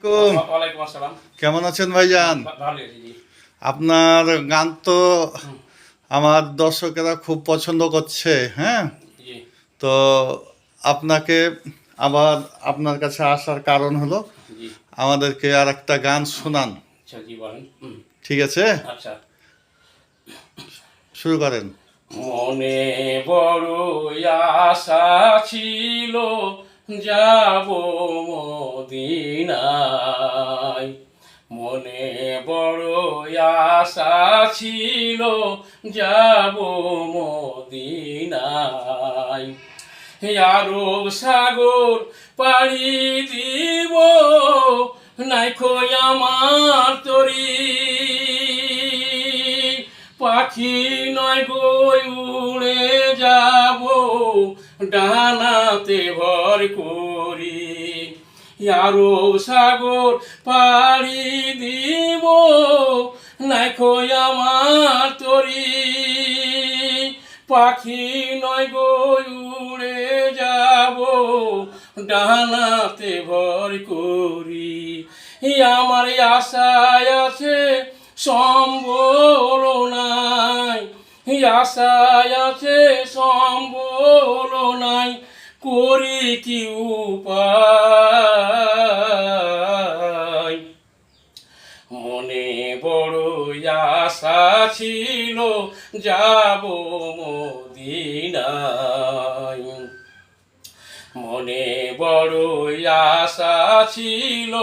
ওয়ালাইকুম আসসালাম। কেমন আছেন ভাইজান? ভালো আছি জি। আপনার গান তো আমার দর্শকেরা খুব পছন্দ করছে। হ্যাঁ, জি তো আপনাকে আবার আপনার কাছে আসার কারণ হলো জি আমাদেরকে আর একটা গান শোনান। আচ্ছা জি বলেন। ঠিক আছে, আচ্ছা। শুরু করেন। মনে বড় আশা ছিল যাব মদিনায়, মনে বড় আশা ছিল যাব মদিনায়, আরব সাগর পাড়ি দিব নাইখো আমার তরি, পাখি নয় গই উড়ে যাব ডানাতে ভর করি, আরব সাগর পাড়ি দিব নাইখো আমার তরি, পাখি নয় গই উড়ে যাব ডানাতে ভর করি, আমার আশায় আছে সম্বল নাই, আশায় আছে সম্বল নাই, করি কি উপায়, মনে বড় আশা ছিল যাব মদিনায়, মনে বড় আশা ছিল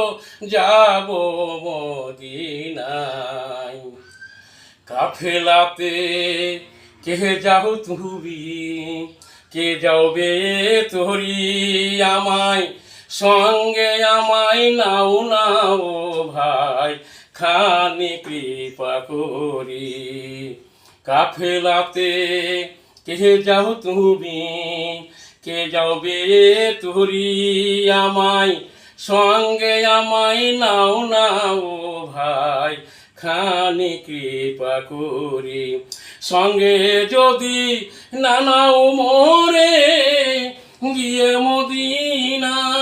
যাব মদিনায়, কাফেলাতে কে যাও তুমি, কে যাবে তোরি, আমায় সঙ্গে আমায় নাও নাও ভাই, খানি কৃপা করি, কাফেলাতে কে যাও তুমি, কে যাবে তোরি, আমায় সঙ্গে আমায় নাও নাও ভাই, খানি কৃপা করি, সঙ্গে যদি না নাও মোরে গিয়ে মদিনায়,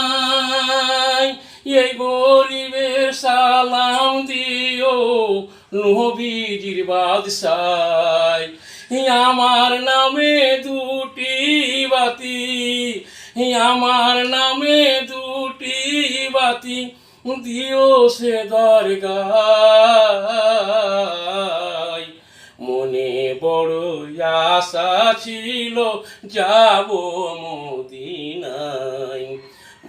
এই গরিবের সালাম দিও নবীজির বাদশায়, আমার নামে দুটি বাতি, আমার নামে দুটি বাতি দিও সে দরগায়, মনে বড় আশা ছিল যাব মদিনায়,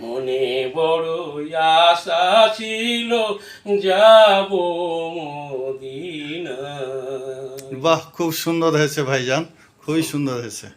মনে বড় আশা ছিল যাব মদিনায়। বাহ, খুব সুন্দর হয়েছে ভাইজান, খুবই সুন্দর হয়েছে।